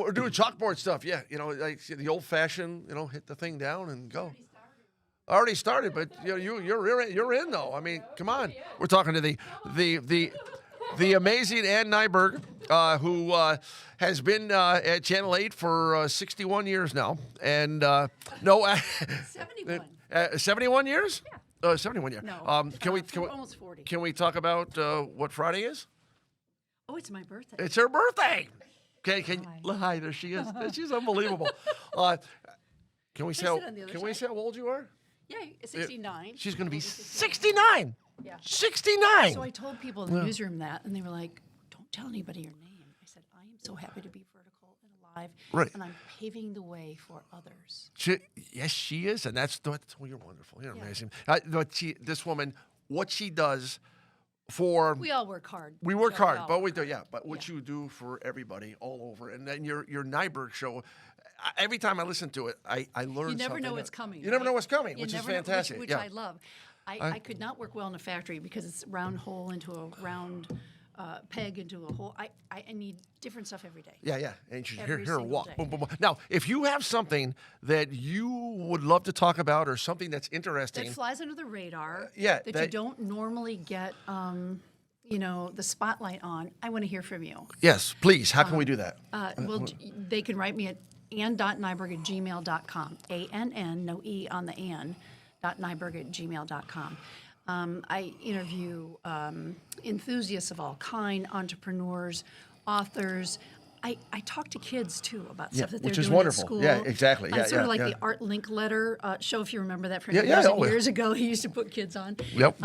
we're doing chalkboard stuff. Yeah, like the old-fashioned, hit the thing down and go. Already started, but you're in though. I mean, come on. We're talking to the amazing Ann Nyberg, who has been at Channel 8 for 61 years now, and 71. 71 years. Yeah. 71 years. No. Can we almost 40? Can we talk about what Friday is? Oh, it's my birthday. It's her birthday. Okay, hi, there she is. She's unbelievable. Can we say how old you are? Yeah, 69. She's going to be 69. Yeah. 69. So I told people in the newsroom that, and they were like, "Don't tell anybody your name." I said, "I am so happy to be vertical and alive, right. and I'm paving the way for others." Yes, she is, and you're wonderful. You're amazing. This woman, what she does. We all work hard. We work hard, but we do, yeah. But what you do for everybody all over, and then your Nyberg show, every time I listen to it, I learn something. You never know what's coming. You never know what's coming, which is fantastic. Which I love. I could not work well in a factory because it's a round hole into a round peg into a hole. I need different stuff every day. Yeah. And you hear her walk. day. Boom, boom, boom. Now, if you have something that you would love to talk about or something that's interesting. That flies under the radar. Yeah. That you don't normally get, the spotlight on, I want to hear from you. Yes, please. How can we do that? Well, they can write me at ann.nyberg@gmail.com. ANN, no E on the Ann, .nyberg@gmail.com. I interview enthusiasts of all kind, entrepreneurs, authors. I talk to kids too about stuff that they're which is doing wonderful. at school. Yeah, exactly. Yeah, sort of like the Art Link Letter show, if you remember that from years ago. He used to put kids on. Yep.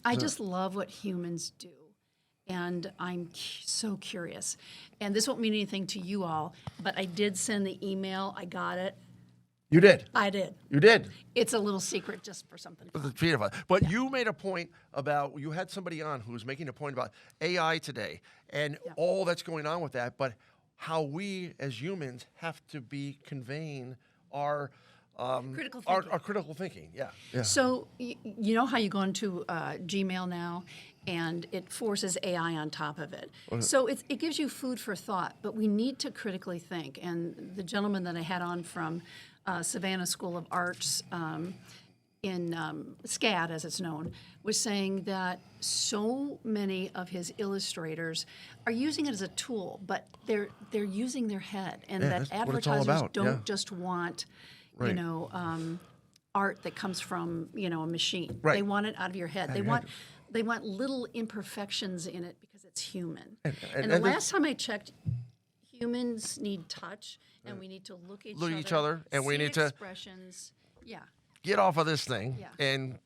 I just love what humans do, and I'm so curious. And this won't mean anything to you all, but I did send the email. I got it. You did. I did. You did. It's a little secret just for something. For the three of us. But you made a point about, you had somebody on who was making a point about AI today and all that's going on with that, but how we as humans have to be conveying our critical thinking. Our critical thinking. Yeah. So you know how you go into Gmail now and it forces AI on top of it. So it gives you food for thought, but we need to critically think. And the gentleman that I had on from Savannah School of Arts in SCAD, as it's known, was saying that so many of his illustrators are using it as a tool, but they're using their head, and that advertisers don't just want, art that comes from a machine. Right. They want it out of your head. They want little imperfections in it because it's human. And the last time I checked, humans need touch, and we need to look at each other, and we need to expressions. Yeah. Get off of this thing and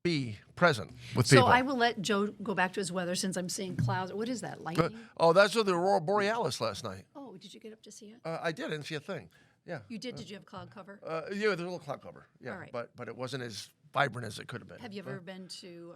be present with people. So I will let Joe go back to his weather since I'm seeing clouds. What is that, lightning? That's the Aurora Borealis last night. Oh, did you get up to see it? I did. I didn't see a thing. Yeah. You did? Did you have cloud cover? Yeah, there's a little cloud cover. Yeah, all right. but it wasn't as vibrant as it could have been. Have you ever been to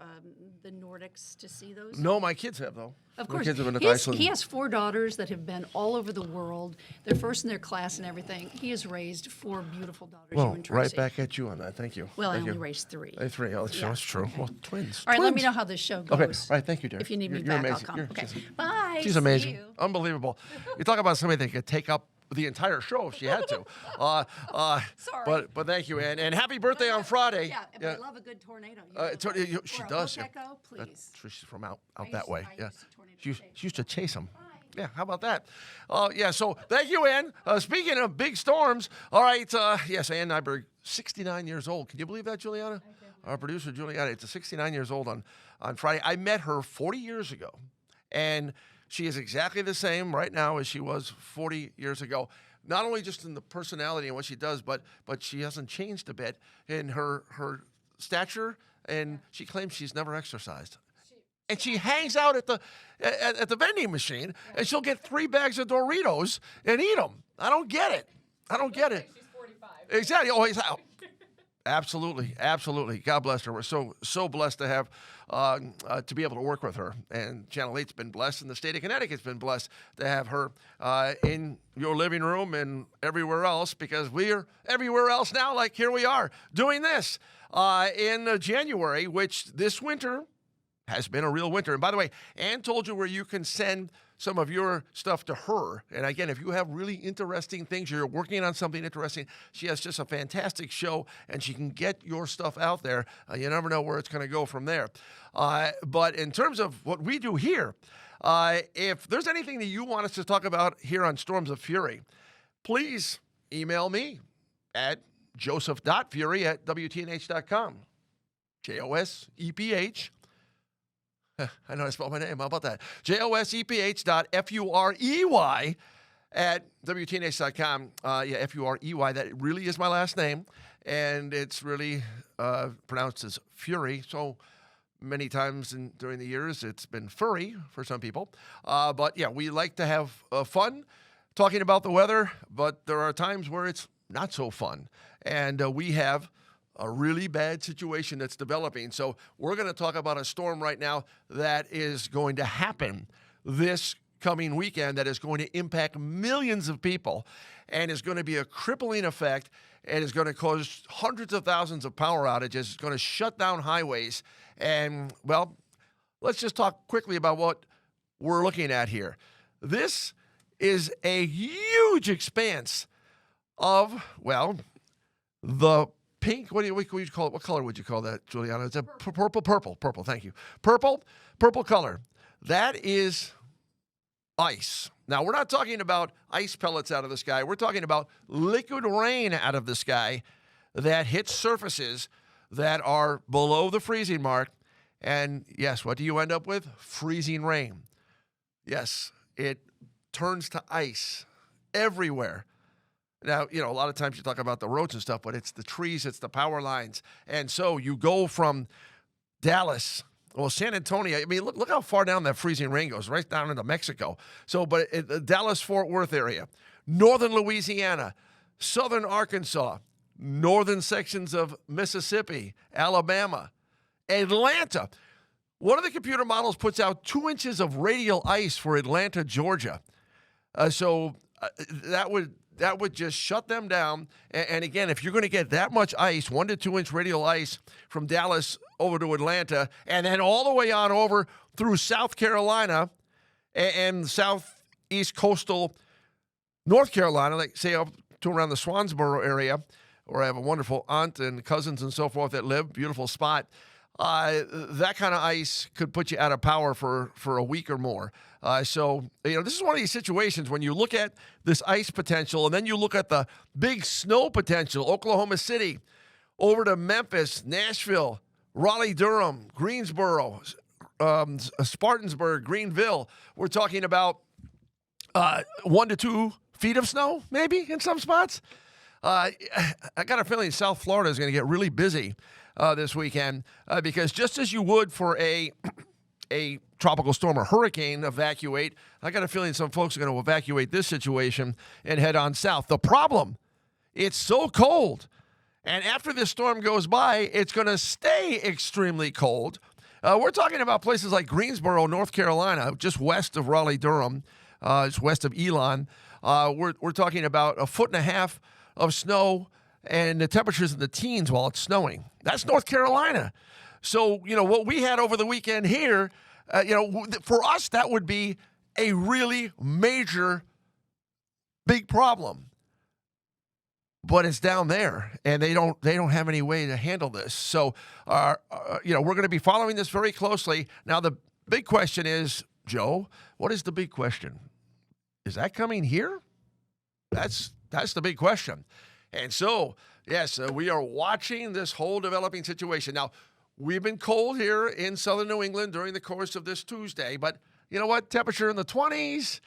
the Nordics to see those? No, my kids have, though. Of course. My kids have been to Iceland. He has 4 daughters that have been all over the world. They're first in their class and everything. He has raised 4 beautiful daughters. Well, right back at you on that. Thank you. Well, Thank I you. only raised 3. 3. Oh, that's true. Okay. Well, twins. All right, twins. let me know how this show goes. Okay. All right, thank you, dear. If you need me You're back, amazing. I'll come. Okay. Bye. She's See amazing. you. Unbelievable. You talk about somebody that could take up the entire show if she had to. Sorry. But thank you, Ann. And happy birthday on Friday. Yeah, but I love a good tornado. She or a does. Hopeco, please. That's she's from out that used- way. I Yeah. used to tornado She chase. used to chase them. Yeah, how about that? So thank you, Ann. Speaking of big storms, all right, yes, Ann Nyberg, 69 years old. Can you believe that, Juliana? Our producer, Juliana, it's 69 years old on Friday. I met her 40 years ago, and she is exactly the same right now as she was 40 years ago. Not only just in the personality and what she does, but she hasn't changed a bit in her stature, and she claims she's never exercised. And she hangs out at the vending machine, and she'll get 3 bags of Doritos and eat them. I don't get it. She's 45. Exactly. Oh, absolutely. God bless her. We're so blessed to have to be able to work with her. And Channel 8's been blessed, and the state of Connecticut's been blessed to have her in your living room and everywhere else, because we're everywhere else now. Like here we are doing this in January, which this winter has been a real winter. And by the way, Ann told you where you can send some of your stuff to her. And again, if you have really interesting things, you're working on something interesting, she has just a fantastic show, and she can get your stuff out there. You never know where it's going to go from there. But in terms of what we do here, if there's anything that you want us to talk about here on Storms of Furey, please email me at joseph.furey@wtnh.com. JOSEPH. I know I spelled my name. How about that? JOSEPH.FUREY@WTNH.com. Yeah, FUREY. That really is my last name. And it's really pronounced as Fury. So many times during the years, it's been furry for some people. But yeah, we like to have fun talking about the weather. But there are times where it's not so fun. And we have a really bad situation that's developing. So we're going to talk about a storm right now that is going to happen this coming weekend that is going to impact millions of people and is going to be a crippling effect and is going to cause hundreds of thousands of power outages. It's going to shut down highways. And, well, let's just talk quickly about what we're looking at here. This is a huge expanse of, well, the pink, what do you call it? What color would you call that, Juliana? It's a purple. Thank you. Purple color. That is ice. Now, we're not talking about ice pellets out of the sky. We're talking about liquid rain out of the sky that hits surfaces that are below the freezing mark. And yes, what do you end up with? Freezing rain. Yes, it turns to ice everywhere. Now, a lot of times you talk about the roads and stuff, but it's the trees, it's the power lines. And so you go from Dallas, San Antonio. I mean, look how far down that freezing rain goes, right down into Mexico. So, but the Dallas-Fort Worth area, northern Louisiana, southern Arkansas, northern sections of Mississippi, Alabama, Atlanta. One of the computer models puts out 2 inches of radial ice for Atlanta, Georgia. So that would just shut them down. And again, if you're going to get that much ice, 1 to 2 inch radial ice from Dallas over to Atlanta, and then all the way on over through South Carolina and southeast coastal North Carolina, like say up to around the Swansboro area, where I have a wonderful aunt and cousins and so forth that live, beautiful spot. That kind of ice could put you out of power for a week or more. So, this is one of these situations when you look at this ice potential and then you look at the big snow potential, Oklahoma City, over to Memphis, Nashville, Raleigh-Durham, Greensboro, Spartansburg, Greenville. We're talking about 1 to 2 feet of snow, maybe, in some spots. I got a feeling South Florida is going to get really busy this weekend because just as you would for a tropical storm or hurricane evacuate, I got a feeling some folks are going to evacuate this situation and head on south. The problem, it's so cold. And after this storm goes by, it's going to stay extremely cold. We're talking about places like Greensboro, North Carolina, just west of Raleigh-Durham, just west of Elon. We're talking about 1.5 feet of snow and the temperatures in the teens while it's snowing. That's North Carolina. So, what we had over the weekend here, for us, that would be a really major, big problem. But it's down there, and they don't have any way to handle this. So, we're going to be following this very closely. Now, the big question is, Joe, what is the big question? Is that coming here? That's the big question. And so, yes, we are watching this whole developing situation. Now, we've been cold here in southern New England during the course of this Tuesday, but you know what? Temperature in the 20s,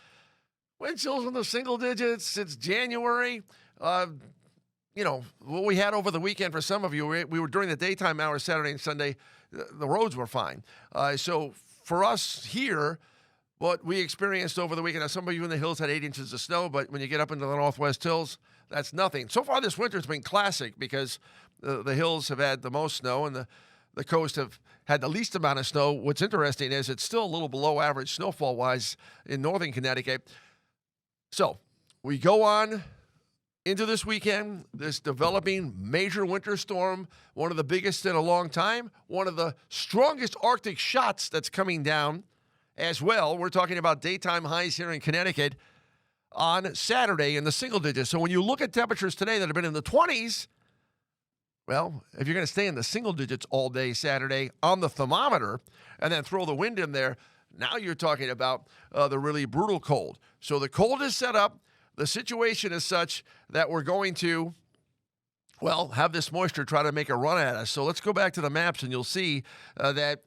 wind chills in the single digits. It's January. What we had over the weekend for some of you, we were during the daytime hours, Saturday and Sunday, the roads were fine. So for us here, what we experienced over the weekend, now some of you in the hills had 8 inches of snow, but when you get up into the Northwest Hills, that's nothing. So far this winter has been classic because the hills have had the most snow and the coast have had the least amount of snow. What's interesting is it's still a little below average snowfall-wise in northern Connecticut. So we go on into this weekend, this developing major winter storm, one of the biggest in a long time, one of the strongest Arctic shots that's coming down as well. We're talking about daytime highs here in Connecticut on Saturday in the single digits. So when you look at temperatures today that have been in the 20s, well, if you're going to stay in the single digits all day Saturday on the thermometer and then throw the wind in there, now you're talking about the really brutal cold. So the cold is set up. The situation is such that we're going to, well, have this moisture try to make a run at us. So let's go back to the maps, and you'll see that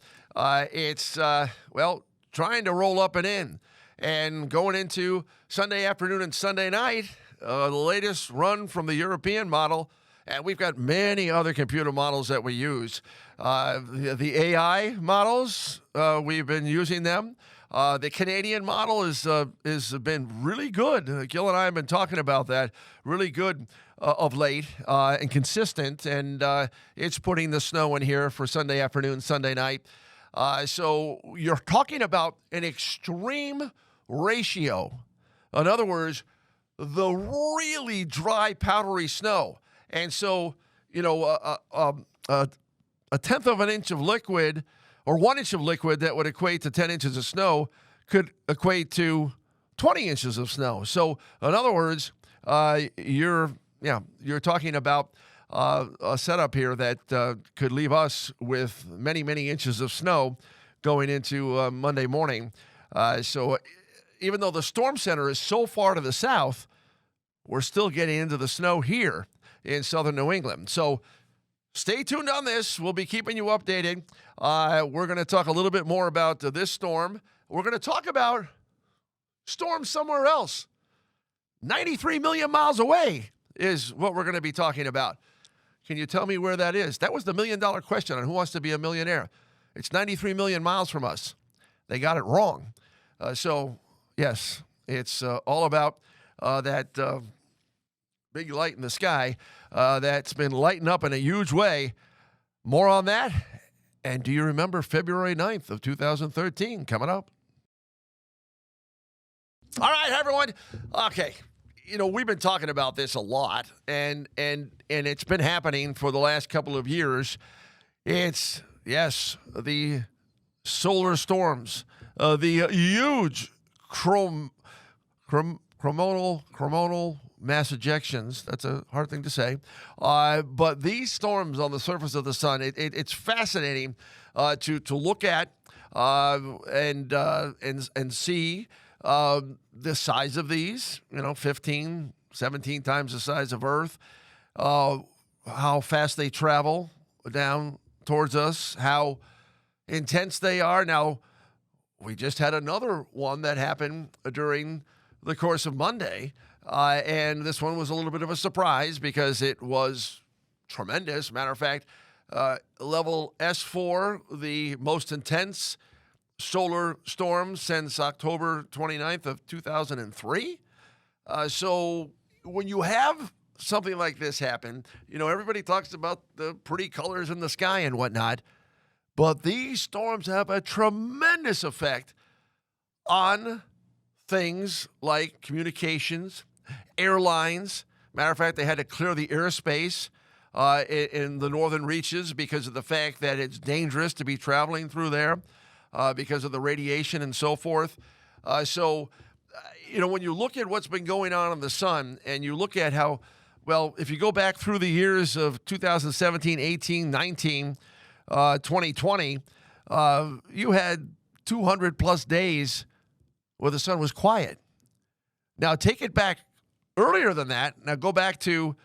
it's, well, trying to roll up and in. And going into Sunday afternoon and Sunday night, the latest run from the European model, and we've got many other computer models that we use. The AI models, we've been using them. The Canadian model has been really good. Gil and I have been talking about that. Really good of late and consistent, and it's putting the snow in here for Sunday afternoon, Sunday night. So you're talking about an extreme ratio. In other words, the really dry, powdery snow. And so, you know, a tenth of an inch of liquid or 1 inch of liquid that would equate to 10 inches of snow could equate to 20 inches of snow. So, in other words, you're talking about a setup here that could leave us with many, many inches of snow going into Monday morning. So even though the storm center is so far to the south, we're still getting into the snow here in southern New England. So stay tuned on this. We'll be keeping you updated. We're going to talk a little bit more about this storm. We're going to talk about storms somewhere else. 93 million miles away is what we're going to be talking about. Can you tell me where that is? That was the $1 million question on Who Wants to Be a Millionaire. It's 93 million miles from us. They got it wrong. So, yes, it's all about that big light in the sky that's been lighting up in a huge way. More on that. And do you remember February 9th of 2013 coming up? All right, everyone. Okay. You know, we've been talking about this a lot, and it's been happening for the last couple of years. It's, yes, the solar storms, the huge chromonal mass ejections. That's a hard thing to say. But these storms on the surface of the sun, it's fascinating to look at and see the size of these, 15, 17 times the size of Earth, how fast they travel down towards us, how intense they are. Now, we just had another one that happened during the course of Monday, and this one was a little bit of a surprise because it was tremendous. Matter of fact, level S4, the most intense solar storm since October 29th of 2003. So when you have something like this happen, everybody talks about the pretty colors in the sky and whatnot, but these storms have a tremendous effect on things like communications, airlines. Matter of fact, they had to clear the airspace in the northern reaches because of the fact that it's dangerous to be traveling through there because of the radiation and so forth. So, when you look at what's been going on in the sun and you look at how, well, if you go back through the years of 2017, 18, 19, 2020, you had 200 plus days where the sun was quiet. Now take it back earlier than that. Now go back to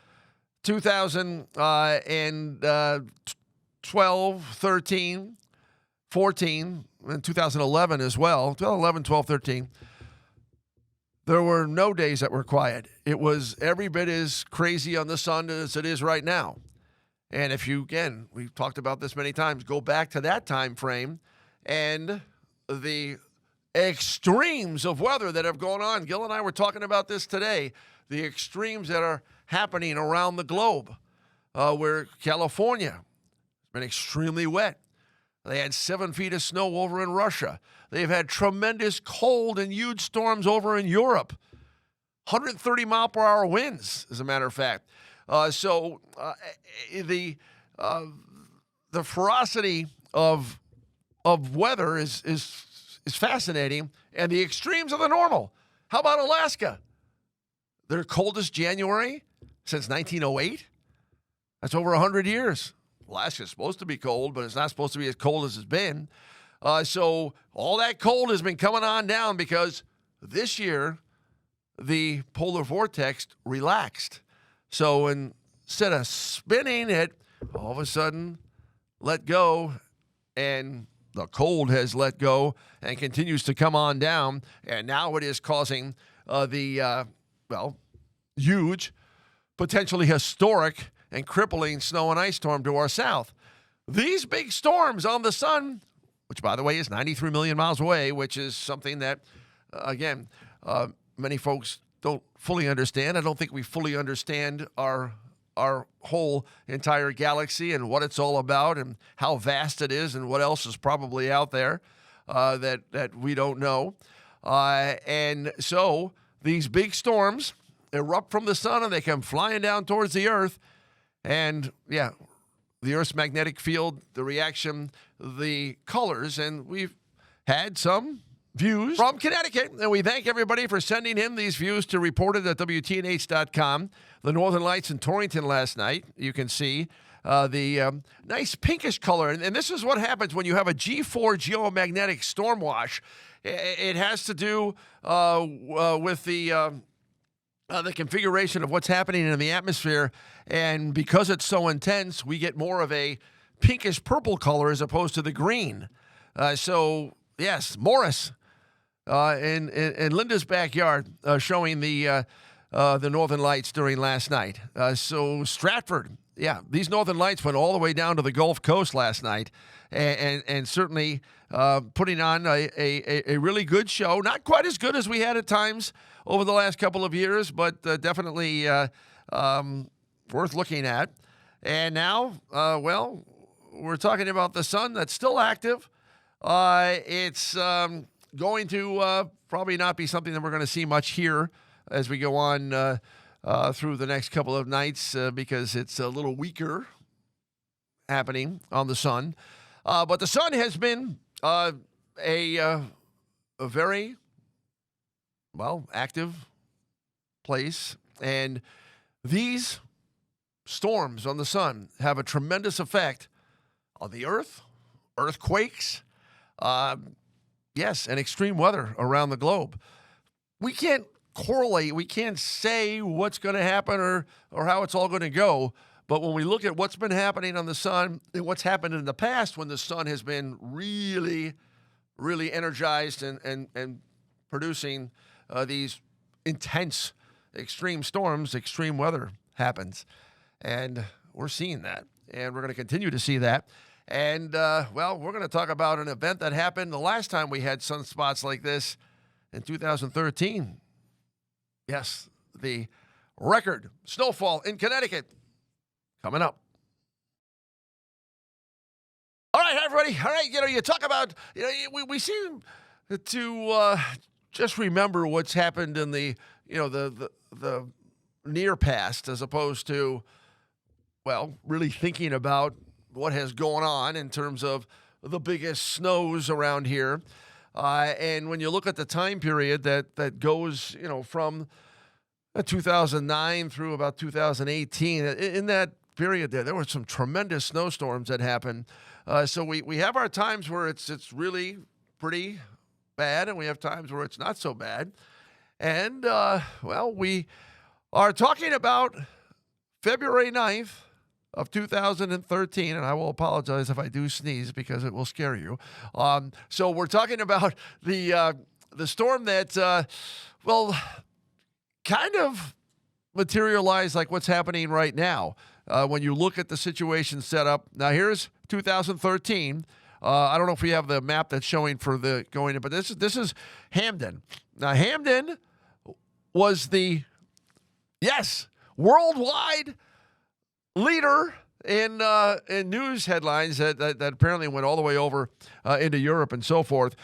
2012, 13, 14, and 2011 as well. 2011, 12, 13. There were no days that were quiet. It was every bit as crazy on the sun as it is right now. And if you, again, we've talked about this many times, go back to that time frame and the extremes of weather that have gone on. Gil and I were talking about this today, the extremes that are happening around the globe, where California has been extremely wet. They had 7 feet of snow over in Russia. They've had tremendous cold and huge storms over in Europe. 130 mile per hour winds, as a matter of fact. So the ferocity of weather is is fascinating, and the extremes of the normal. How about Alaska? Their coldest January since 1908? That's over 100 years. Alaska's supposed to be cold, but it's not supposed to be as cold as it's been. So all that cold has been coming on down because this year the polar vortex relaxed. So instead of spinning, it all of a sudden let go, and the cold has let go and continues to come on down. And now it is causing huge, potentially historic and crippling snow and ice storm to our south. These big storms on the sun, which, by the way, is 93 million miles away, which is something that, many folks don't fully understand. I don't think we fully understand our whole entire galaxy and what it's all about and how vast it is and what else is probably out there that we don't know. And so these big storms erupt from the sun and they come flying down towards the earth. And, the Earth's magnetic field, the reaction, the colors, and we've had some views from Connecticut, and we thank everybody for sending in these views to reported at WTNH.com. The Northern Lights in Torrington last night, you can see the nice pinkish color, and this is what happens when you have a G4 geomagnetic storm wash. It has to do with the configuration of what's happening in the atmosphere, and because it's so intense, we get more of a pinkish purple color as opposed to the green. So yes, Morris in Linda's backyard showing the Northern Lights during last night. So Stratford, these Northern Lights went all the way down to the Gulf Coast last night, and certainly putting on a really good show. Not quite as good as we had at times over the last couple of years, but definitely worth looking at. And now, we're talking about the sun that's still active. It's going to probably not be something that we're going to see much here as we go on through the next couple of nights because it's a little weaker happening on the sun. But the sun has been a very active place, and these storms on the sun have a tremendous effect on the earth, earthquakes, and extreme weather around the globe. We can't correlate, we can't say what's going to happen or how it's all going to go, but when we look at what's been happening on the sun and what's happened in the past when the sun has been really, really energized and producing these intense extreme storms, extreme weather happens. And we're seeing that, and we're going to continue to see that. And, we're going to talk about an event that happened the last time we had sunspots like this in 2013. Yes, the record snowfall in Connecticut coming up. All right, everybody. All right, you talk about, we seem to just remember what's happened in the near past as opposed to, really thinking about what has gone on in terms of the biggest snows around here. And when you look at the time period that goes, from 2009 through about 2018, in that period there were some tremendous snowstorms that happened. So we have our times where it's really pretty bad, and we have times where it's not so bad. And, we are talking about February 9th of 2013, and I will apologize if I do sneeze because it will scare you. So we're talking about the storm that, kind of materialized like what's happening right now. When you look at the situation set up. Now, here's 2013. I don't know if we have the map that's showing for the going in, but this is Hamden. Now, Hamden was the, worldwide leader in news headlines that apparently went all the way over into Europe and so forth,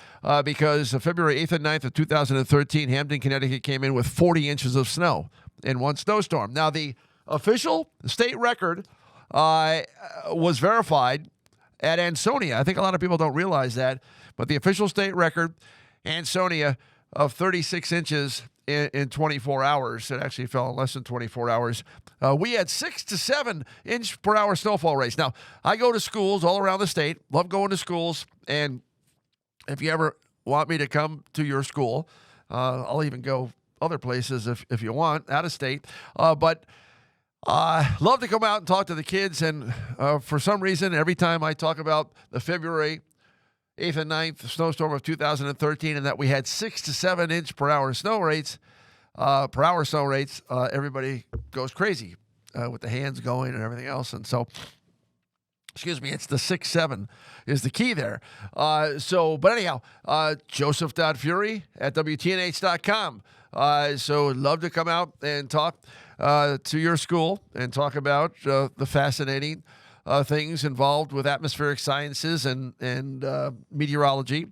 because February 8th and 9th of 2013, Hamden, Connecticut came in with 40 inches of snow in one snowstorm. Now, the official state record was verified at Ansonia. I think a lot of people don't realize that, but the official state record, Ansonia, of 36 inches in 24 hours. It actually fell in less than 24 hours. We had 6 to 7 inch per hour snowfall rates. Now, I go to schools all around the state, love going to schools, and if you ever want me to come to your school, I'll even go other places if you want, out of state. But love to come out and talk to the kids, and for some reason, every time I talk about the February 8th and 9th snowstorm of 2013, and that we had 6 to 7 inch per hour snow rates, everybody goes crazy with the hands going and everything else. And so, excuse me, it's the 6-7 is the key there. But anyhow, Joseph.Furey at WTNH.com. So love to come out and talk to your school and talk about the fascinating things involved with atmospheric sciences and meteorology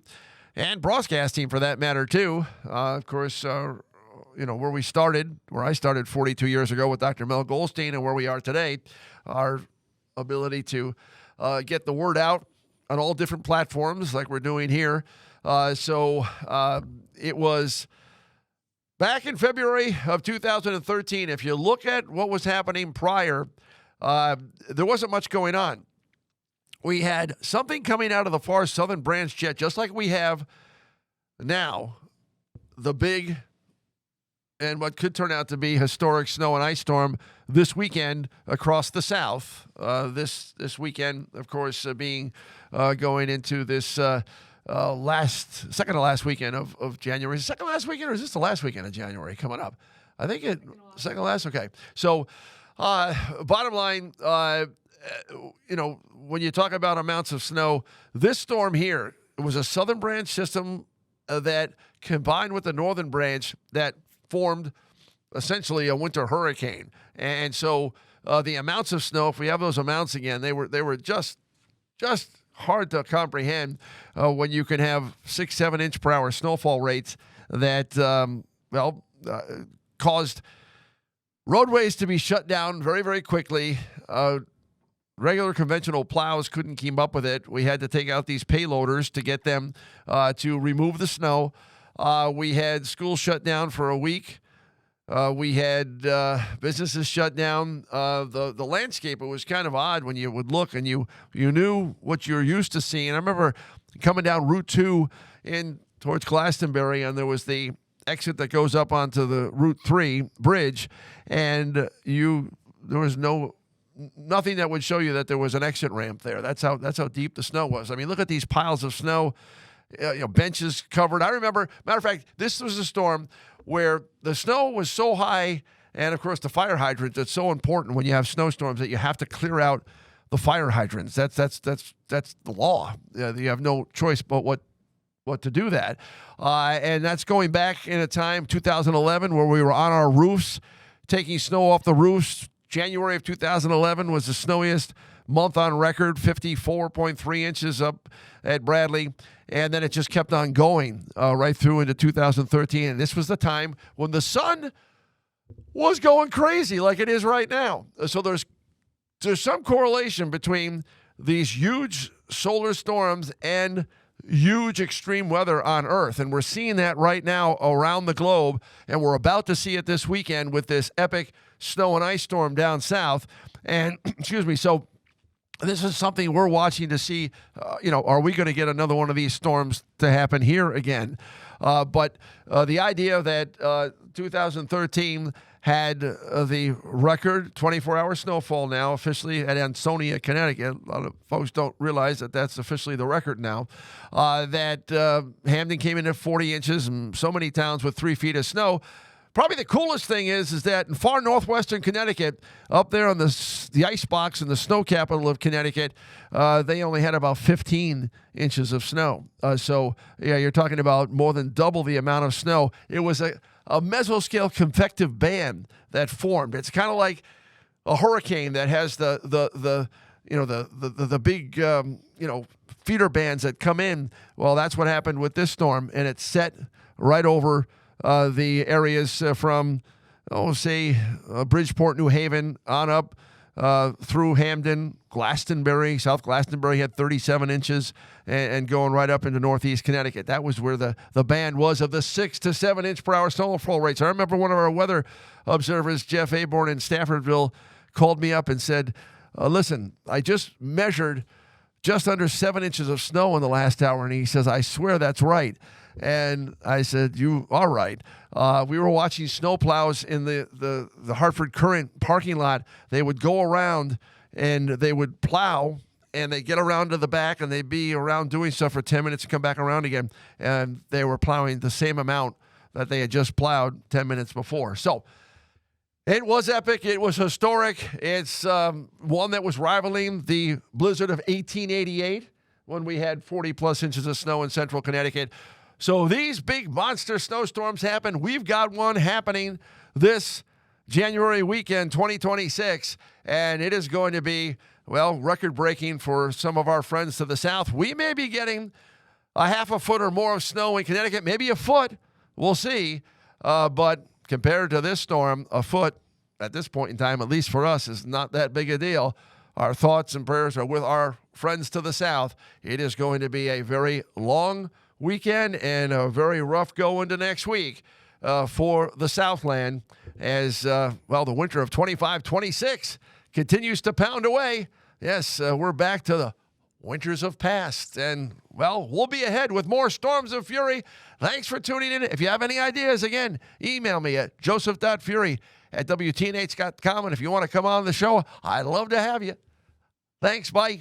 and broadcasting for that matter too. Of course, where I started 42 years ago with Dr. Mel Goldstein, and where we are today, our ability to get the word out on all different platforms like we're doing here. It was back in February of 2013. If you look at what was happening prior, there wasn't much going on. We had something coming out of the far southern branch jet, just like we have now, the big and what could turn out to be historic snow and ice storm this weekend across the South. This weekend, of course, being going into this second to last weekend of January. Is it second to last weekend, or is this the last weekend of January coming up? I think second to last. Okay. So, bottom line, when you talk about amounts of snow, this storm here, it was a southern branch system that combined with the northern branch that formed essentially a winter hurricane. And so the amounts of snow, if we have those amounts again, they were just hard to comprehend when you can have 6-7 inch per hour snowfall rates that caused roadways to be shut down very, very quickly. Regular conventional plows couldn't keep up with it. We had to take out these payloaders to get them to remove the snow. We had schools shut down for a week. We had businesses shut down. The landscape, it was kind of odd when you would look and you knew what you're used to seeing. I remember coming down Route 2 in towards Glastonbury, and there was the exit that goes up onto the Route 3 bridge, and there was nothing that would show you that there was an exit ramp there. That's how deep the snow was. I mean, look at these piles of snow, benches covered. I remember, matter of fact, this was a storm where the snow was so high, and of course the fire hydrants. That's so important when you have snowstorms that you have to clear out the fire hydrants. That's the law. You have no choice but what to do that. And that's going back in a time, 2011, where we were on our roofs, taking snow off the roofs. January of 2011 was the snowiest month on record, 54.3 inches up at Bradley. And then it just kept on going right through into 2013. And this was the time when the sun was going crazy like it is right now. So there's some correlation between these huge solar storms and huge extreme weather on Earth. And we're seeing that right now around the globe. And we're about to see it this weekend with this epic snow and ice storm down south. And, excuse me, so this is something we're watching to see, are we going to get another one of these storms to happen here again? But the idea that 2013 had the record 24-hour snowfall now officially at Ansonia, Connecticut. A lot of folks don't realize that that's officially the record now. That Hamden came in at 40 inches, and so many towns with 3 feet of snow. Probably the coolest thing is that in far northwestern Connecticut, up there on the ice box in the snow capital of Connecticut, they only had about 15 inches of snow. You're talking about more than double the amount of snow. It was a mesoscale convective band that formed. It's kind of like a hurricane that has the big feeder bands that come in. Well, that's what happened with this storm, and it set right over the areas from, Bridgeport, New Haven, on up through Hamden, Glastonbury. South Glastonbury had 37 inches and going right up into northeast Connecticut. That was where the band was of the 6 to 7 inch per hour snowfall rates. I remember one of our weather observers, Jeff Aborn in Staffordville, called me up and said, listen, I just measured just under 7 inches of snow in the last hour. And he says, I swear that's right. And I said, you are right. We were watching snowplows in the Hartford Current parking lot. They would go around and they would plow and they get around to the back and they'd be around doing stuff for 10 minutes and come back around again. And they were plowing the same amount that they had just plowed 10 minutes before. So it was epic. It was historic. It's one that was rivaling the blizzard of 1888 when we had 40-plus inches of snow in central Connecticut. So these big monster snowstorms happen. We've got one happening this January weekend, 2026, and it is going to be, well, record-breaking for some of our friends to the south. We may be getting a half a foot or more of snow in Connecticut, maybe a foot. We'll see. But compared to this storm, a foot at this point in time, at least for us, is not that big a deal. Our thoughts and prayers are with our friends to the south. It is going to be a very long weekend and a very rough go into next week for the Southland as, well, the winter of 25-26 continues to pound away. Yes, we're back to the winters of past. And, well, we'll be ahead with more Storms of Fury. Thanks for tuning in. If you have any ideas, again, email me at joseph.fury@wtnh.com. And if you want to come on the show, I'd love to have you. Thanks. Bye.